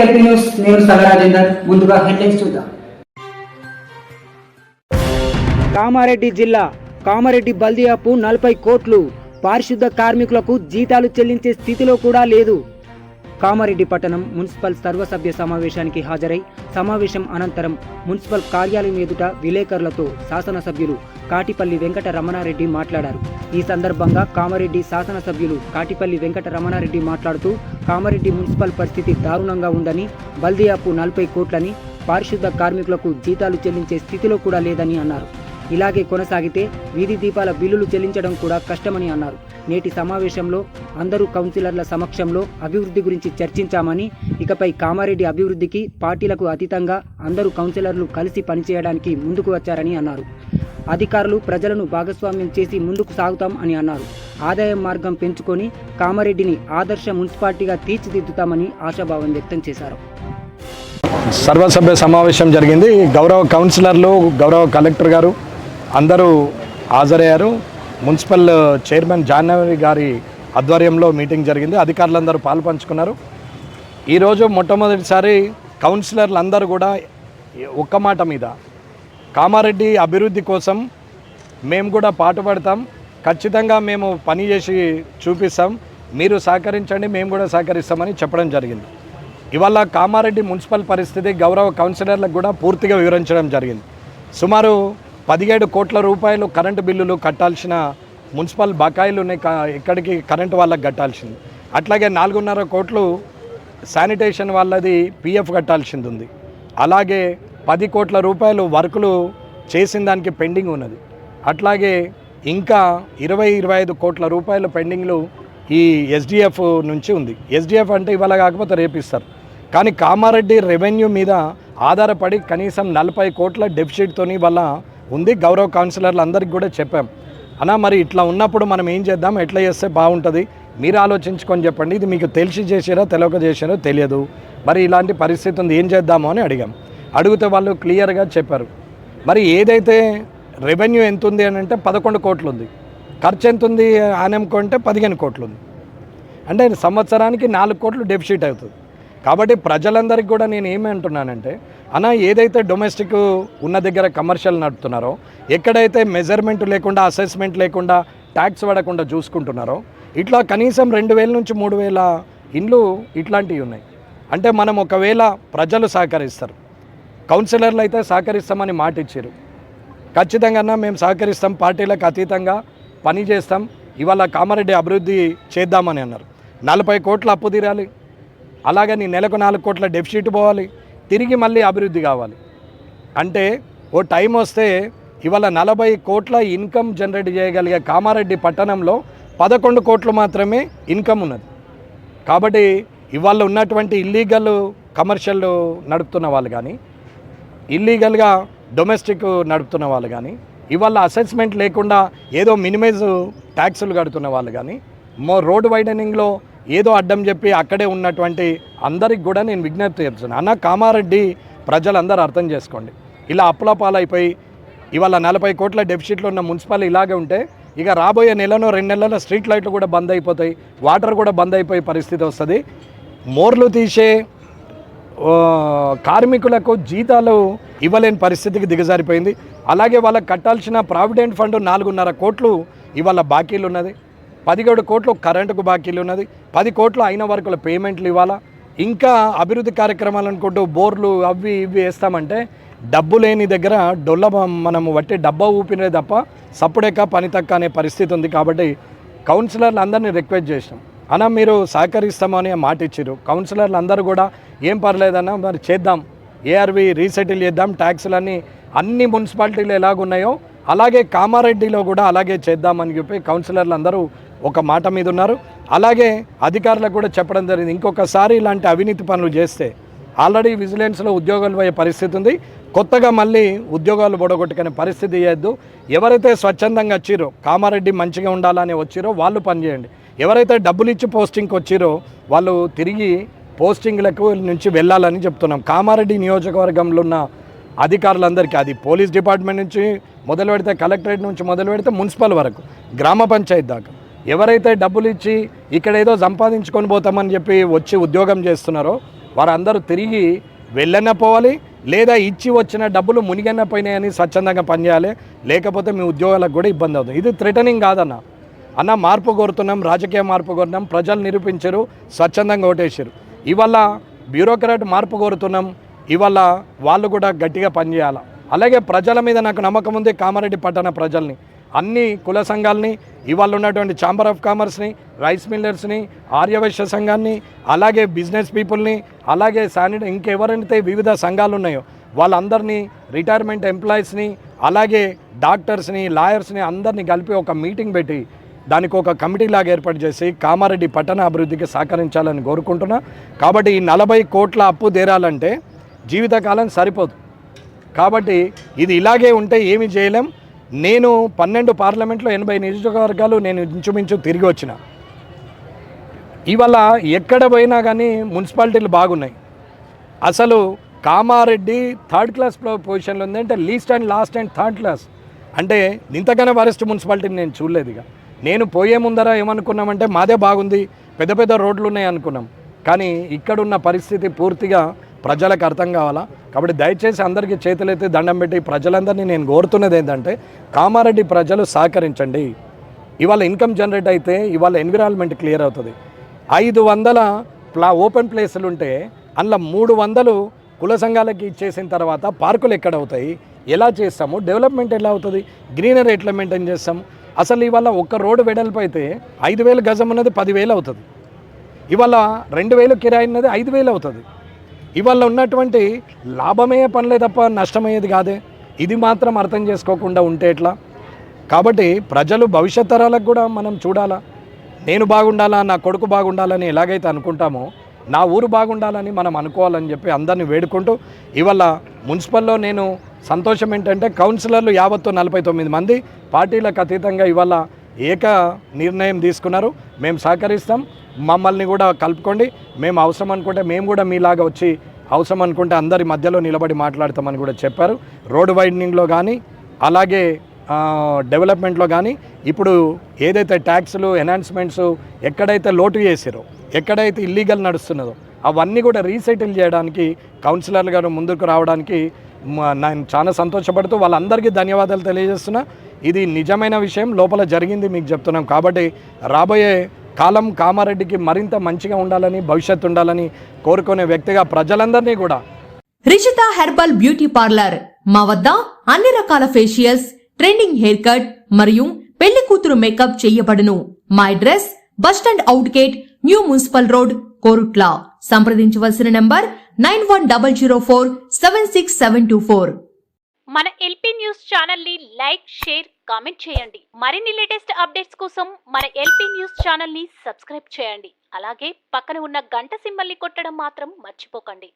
LP news, నేను సగరాజేందర్. ముందుగా headlines చూద్దాం. కామారెడ్డి జిల్లా కామారెడ్డి బల్దియాపు 40 కోట్లు పారిశుద్ధ కార్మికులకు జీతాలు చెల్లించే స్థితిలో కూడా లేదు. కామారెడ్డి పట్టణం మున్సిపల్ సర్వసభ్య సమావేశానికి హాజరై సమావేశం అనంతరం మున్సిపల్ కార్యాలయం ఎదుట విలేకరులతో శాసనసభ్యులు కాటిపల్లి వెంకట రమణారెడ్డి మాట్లాడారు. ఈ సందర్భంగా కామారెడ్డి శాసనసభ్యులు కాటిపల్లి వెంకట రమణారెడ్డి మాట్లాడుతూ కామారెడ్డి మున్సిపల్ పరిస్థితి దారుణంగా ఉందని, బల్దియాపు 40 కోట్లని పారిశుద్ధ కార్మికులకు జీతాలు చెల్లించే స్థితిలో కూడా లేదని అన్నారు. ఇలాగే కొనసాగితే వీధి దీపాల బిల్లులు చెల్లించడం కూడా కష్టమని అన్నారు. నేటి సమావేశంలో అందరూ కౌన్సిలర్ల సమక్షంలో అభివృద్ధి గురించి చర్చించామని, ఇకపై కామారెడ్డి అభివృద్ధికి పార్టీలకు అతీతంగా అందరూ కౌన్సిలర్లు కలిసి పనిచేయడానికి ముందుకు వచ్చారని అన్నారు. అధికారులు ప్రజలను భాగస్వామ్యం చేసి ముందుకు సాగుతాం అని అన్నారు. ఆదాయం మార్గం పెంచుకొని కామారెడ్డిని ఆదర్శ మున్సిపాలిటీగా తీర్చిదిద్దుతామని ఆశాభావం వ్యక్తం చేశారు. సర్వసభ్య సమావేశం జరిగింది. గౌరవ కౌన్సిలర్లు, గౌరవ కలెక్టర్ గారు అందరూ హాజరయ్యారు. మున్సిపల్ చైర్మన్ జాహ్నవి గారి ఆధ్వర్యంలో మీటింగ్ జరిగింది. అధికారులందరూ పాల్పంచుకున్నారు. ఈరోజు మొట్టమొదటిసారి కౌన్సిలర్లు అందరూ కూడా ఒక్క మాట మీద కామారెడ్డి అభివృద్ధి కోసం మేము కూడా పాటుపడతాం, ఖచ్చితంగా మేము పని చేసి చూపిస్తాం, మీరు సహకరించండి, మేము కూడా సహకరిస్తామని చెప్పడం జరిగింది. ఇవాళ కామారెడ్డి మున్సిపల్ పరిస్థితి గౌరవ కౌన్సిలర్లకు కూడా పూర్తిగా వివరించడం జరిగింది. సుమారు 17 కోట్ల రూపాయలు కరెంటు బిల్లులు కట్టాల్సిన మున్సిపల్ బకాయిలు ఉన్నాయి, ఇక్కడికి కరెంటు వాళ్ళకి కట్టాల్సింది. అట్లాగే 4.5 కోట్లు శానిటేషన్ వాళ్ళది పిఎఫ్ కట్టాల్సింది ఉంది. అలాగే 10 కోట్ల రూపాయలు వర్కులు చేసిన దానికి పెండింగ్ ఉన్నది. అట్లాగే ఇంకా 20-25 కోట్ల రూపాయలు పెండింగ్లు ఈ ఎస్డిఎఫ్ నుంచి ఉంది. ఎస్డిఎఫ్ అంటే ఇవాళ కాకపోతే రేపిస్తారు. కానీ కామారెడ్డి రెవెన్యూ మీద ఆధారపడి కనీసం 40 కోట్ల డెఫిసిట్తోని వల్ల ఉంది. గౌరవ కౌన్సిలర్లు అందరికీ కూడా చెప్పాం, అన్నా మరి ఇట్లా ఉన్నప్పుడు మనం ఏం చేద్దాం, ఎట్లా చేస్తే బాగుంటుంది, మీరు ఆలోచించుకొని చెప్పండి. ఇది మీకు తెలిసి చేసారో తెలియక చేసారో తెలియదు, మరి ఇలాంటి పరిస్థితి ఉంది, ఏం చేద్దాము అని అడిగాం. అడిగితే వాళ్ళు క్లియర్గా చెప్పారు. మరి ఏదైతే రెవెన్యూ ఎంత ఉంది అని అంటే 11 కోట్లు ఉంది, ఖర్చు ఎంత ఉంది అని అనుకుంటే 15 కోట్లు ఉంది. అంటే సంవత్సరానికి 4 కోట్లు డెఫిసిట్ అవుతుంది. కాబట్టి ప్రజలందరికీ కూడా నేను ఏమంటున్నానంటే, అన్న ఏదైతే డొమెస్టిక్ ఉన్న దగ్గర కమర్షియల్ నడుపుతున్నారో, ఎక్కడైతే మెజర్మెంట్ లేకుండా, అసెస్మెంట్ లేకుండా, ట్యాక్స్ పడకుండా చూసుకుంటున్నారో, ఇట్లా కనీసం 2,000 నుంచి 3,000 ఇండ్లు ఇట్లాంటివి ఉన్నాయి. అంటే మనం ఒకవేళ ప్రజలు సహకరిస్తారు, కౌన్సిలర్లు అయితే సహకరిస్తామని మాట ఇచ్చారు. ఖచ్చితంగా మేము సహకరిస్తాం, పార్టీలకు అతీతంగా పని చేస్తాం, ఇవాళ కామారెడ్డి అభివృద్ధి చేద్దామని అన్నారు. 40 కోట్ల అప్పు తీరాలి, అలాగే నెలకు 4 కోట్ల డెఫిసిట్ పోవాలి, తిరిగి మళ్ళీ అభివృద్ధి కావాలి. అంటే ఓ టైం వస్తే ఇవాళ 40 కోట్ల ఇన్కమ్ జనరేట్ చేయగలిగే కామారెడ్డి పట్టణంలో 11 కోట్లు మాత్రమే ఇన్కమ్ ఉన్నది. కాబట్టి ఇవాళ ఉన్నటువంటి ఇల్లీగల్ కమర్షియల్ నడుపుతున్న వాళ్ళు కానీ, ఇల్లీగల్గా డొమెస్టిక్ నడుపుతున్న వాళ్ళు కానీ, ఇవాళ అసెస్మెంట్ లేకుండా ఏదో మినిమైజ్ ట్యాక్సులు కడుతున్న వాళ్ళు కానీ, రోడ్ వైడనింగ్లో ఏదో అడ్డం చెప్పి అక్కడే ఉన్నటువంటి అందరికి కూడా నేను విజ్ఞప్తి చేస్తున్నాను. అన్న కామారెడ్డి ప్రజలందరూ అర్థం చేసుకోండి, ఇలా అప్పుల పాలైపోయి ఇవాళ 40 కోట్ల డెఫిసిట్లో ఉన్న మున్సిపల్ ఇలాగే ఉంటే ఇక రాబోయే 1-2 నెలల్లో స్ట్రీట్ లైట్లు కూడా బంద్ అయిపోతాయి, వాటర్ కూడా బంద్ అయిపోయే పరిస్థితి వస్తుంది. మోర్లు తీసే కార్మికులకు జీతాలు ఇవ్వలేని పరిస్థితికి దిగజారిపోయింది. అలాగే వాళ్ళకి కట్టాల్సిన ప్రావిడెంట్ ఫండ్ 4.5 కోట్లు ఇవాళ బాకీలు ఉన్నది. 17 కోట్లు కరెంటుకు బాకీలు ఉన్నది. 10 కోట్లు అయిన వరకుల పేమెంట్లు ఇవ్వాలా. ఇంకా అభివృద్ధి కార్యక్రమాలు అనుకుంటూ బోర్లు అవి ఇవి వేస్తామంటే డబ్బు లేని దగ్గర డొల్ల మనము బట్టి డబ్బా ఊపినదే తప్ప సప్పుడెక్క పని తక్క అనే పరిస్థితి ఉంది. కాబట్టి కౌన్సిలర్లు అందరినీ రిక్వెస్ట్ చేసినాం, అన్న మీరు సహకరిస్తామని మాట ఇచ్చారు. కౌన్సిలర్లు అందరూ కూడా ఏం పర్లేదన్నా మరి చేద్దాం, ఏఆర్వి రీసెటిల్ చేద్దాం, ట్యాక్సులన్నీ అన్ని మున్సిపాలిటీలు ఎలాగున్నాయో అలాగే కామారెడ్డిలో కూడా అలాగే చేద్దామని చెప్పి కౌన్సిలర్లు అందరూ ఒక మాట మీద ఉన్నారు. అలాగే అధికారులకు కూడా చెప్పడం జరిగింది, ఇంకొకసారి ఇలాంటి అవినీతి పనులు చేస్తే ఆల్రెడీ విజిలెన్స్లో ఉద్యోగాలు పోయే పరిస్థితి ఉంది, కొత్తగా మళ్ళీ ఉద్యోగాలు పొడగొట్టుకునే పరిస్థితి చేయొద్దు. ఎవరైతే స్వచ్ఛందంగా వచ్చిరో, కామారెడ్డి మంచిగా ఉండాలని వచ్చిరో వాళ్ళు పనిచేయండి. ఎవరైతే డబ్బులు ఇచ్చి పోస్టింగ్కి వచ్చిరో వాళ్ళు తిరిగి పోస్టింగ్లకు నుంచి వెళ్ళాలని చెప్తున్నాం. కామారెడ్డి నియోజకవర్గంలో ఉన్న అధికారులందరికీ, అది పోలీస్ డిపార్ట్మెంట్ నుంచి మొదలు పెడితే, కలెక్టరేట్ నుంచి మొదలు పెడితే మున్సిపల్ వరకు, గ్రామ పంచాయతీ దాకా ఎవరైతే డబ్బులు ఇచ్చి ఇక్కడ ఏదో సంపాదించుకొని పోతామని చెప్పి వచ్చి ఉద్యోగం చేస్తున్నారో వారందరూ తిరిగి వెళ్ళన్న పోవాలి, లేదా ఇచ్చి వచ్చిన డబ్బులు మునిగన్న పోయినాయని స్వచ్ఛందంగా పనిచేయాలి. లేకపోతే మీ ఉద్యోగాలకు కూడా ఇబ్బంది అవుతుంది. ఇది థ్రెటనింగ్ కాదన్న. అన్న మార్పు కోరుతున్నాం, రాజకీయ మార్పు కోరుతున్నాం, ప్రజలు నిరూపించరు, స్వచ్ఛందంగా ఓటేసారు. ఇవాళ బ్యూరోక్రాట్ మార్పు కోరుతున్నాం, ఇవాళ వాళ్ళు కూడా గట్టిగా పనిచేయాలి. అలాగే ప్రజల మీద నాకు నమ్మకం ఉంది. కామారెడ్డి పట్టణ ప్రజల్ని, అన్ని కుల సంఘాలని, ఇవాళ ఉన్నటువంటి ఛాంబర్ ఆఫ్ కామర్స్ని, రైస్ మిల్లర్స్ని, ఆర్యవైశ్య సంఘాన్ని, అలాగే బిజినెస్ పీపుల్ని, అలాగే ఇంకెవరైతే వివిధ సంఘాలు ఉన్నాయో వాళ్ళందరినీ, రిటైర్మెంట్ ఎంప్లాయీస్ని, అలాగే డాక్టర్స్ని, లాయర్స్ని అందరినీ కలిపి ఒక మీటింగ్ పెట్టి దానికి ఒక కమిటీ లాగా ఏర్పాటు చేసి కామారెడ్డి పట్టణ అభివృద్ధికి సహకరించాలని కోరుకుంటున్నా. కాబట్టి ఈ 40 కోట్ల అప్పు తీరాలంటే జీవితకాలం సరిపోదు. కాబట్టి ఇది ఇలాగే ఉంటే ఏమీ చేయలేం. నేను 12 పార్లమెంట్లో 80 నియోజకవర్గాలు నేను ఇంచుమించు తిరిగి వచ్చిన. ఇవాళ ఎక్కడ పోయినా కానీ మున్సిపాలిటీలు బాగున్నాయి. అసలు కామారెడ్డి థర్డ్ క్లాస్ పొజిషన్లో ఉంది. అంటే least and last and third class. అంటే ఇంతకన్నా వరస్ట్ మున్సిపాలిటీని నేను చూడలేదు. ఇక నేను పోయే ముందర ఏమనుకున్నామంటే మాదే బాగుంది, పెద్ద పెద్ద రోడ్లు ఉన్నాయి అనుకున్నాం. కానీ ఇక్కడున్న పరిస్థితి పూర్తిగా ప్రజలకు అర్థం కావాలా. కాబట్టి దయచేసి అందరికీ చేతులైతే దండం పెట్టి ప్రజలందరినీ నేను కోరుతున్నది ఏంటంటే కామారెడ్డి ప్రజలు సహకరించండి. ఇవాళ ఇన్కమ్ జనరేట్ అయితే ఇవాళ ఎన్విరాన్మెంట్ క్లియర్ అవుతుంది. 500 ఓపెన్ ప్లేసులు ఉంటే అందులో 300 కుల సంఘాలకి ఇచ్చేసిన తర్వాత పార్కులు ఎక్కడ అవుతాయి, ఎలా చేస్తాము, డెవలప్మెంట్ ఎలా అవుతుంది, గ్రీనరీ ఎట్లా మెయింటైన్ చేస్తాము. అసలు ఇవాళ ఒక్క రోడ్డు వెడల్పు అయితే 5,000 గజం ఉన్నది 10,000 అవుతుంది. ఇవాళ 2,000 కిరాయి ఉన్నది 5,000 అవుతుంది. ఇవాళ ఉన్నటువంటి లాభమయ్యే పనులే తప్ప నష్టమయ్యేది కాదే. ఇది మాత్రం అర్థం చేసుకోకుండా ఉంటే ఎట్లా? కాబట్టి ప్రజలు భవిష్యత్ తరాలకు కూడా మనం చూడాలా. నేను బాగుండాలా, నా కొడుకు బాగుండాలని ఎలాగైతే అనుకుంటామో నా ఊరు బాగుండాలని మనం అనుకోవాలని చెప్పి అందరినీ వేడుకుంటూ, ఇవాళ మున్సిపల్లో నేను సంతోషం ఏంటంటే కౌన్సిలర్లు యావత్తు 49 మంది పార్టీలకు అతీతంగా ఇవాళ ఏక నిర్ణయం తీసుకున్నారు. మేము సహకరిస్తాం, మమ్మల్ని కూడా కలుపుకోండి. మేము అవసరం అనుకుంటే మేము కూడా మీలాగా వచ్చి అవసరం అనుకుంటే అందరి మధ్యలో నిలబడి మాట్లాడతామని కూడా చెప్పారు. రోడ్ వైడనింగ్లో కానీ అలాగే డెవలప్మెంట్లో కానీ ఇప్పుడు ఏదైతే ట్యాక్స్లు ఎన్హాన్స్మెంట్స్ ఎక్కడైతే లోటు చేసారో, ఎక్కడైతే ఇల్లీగల్ నడుస్తున్నదో అవన్నీ కూడా రీసెటిల్ చేయడానికి కౌన్సిలర్లు గారు ముందుకు రావడానికి నేను చాలా సంతోషపడుతూ వాళ్ళందరికీ ధన్యవాదాలు తెలియజేస్తున్నా. ఇది నిజమైన విషయం, లోపల జరిగింది మీకు చెప్తున్నాం. కాబట్టి రాబోయే కాలం కామారెడ్డికి మరింత మంచిగా ఉండాలని, భవిష్యత్తు ఉండాలని కోరుకునే వ్యక్తిగా ప్రజలందరినీ కూడా. రిషిత హెర్బల్ బ్యూటీ పార్లర్ మా వద్ద అన్ని రకాల ఫేషియల్స్, ట్రెండింగ్ హెయిర్ కట్ మరియు పెళ్లి కూతురు మేకప్ చేయబడును. మా address bus stand out gate, new municipal road, Korutla. సంప్రదించవలసిన నంబర్ 9100476724. మన ఎల్పీ న్యూస్ ఛానల్ ని లైక్, షేర్, కామెంట్ చేయండి. మరిన్ని లేటెస్ట్ అప్డేట్స్ కోసం మన ఎల్పీ న్యూస్ ఛానల్ ని సబ్స్క్రైబ్ చేయండి. అలాగే పక్కన ఉన్న గంట సింబల్ ని కొట్టడం మాత్రం మర్చిపోకండి.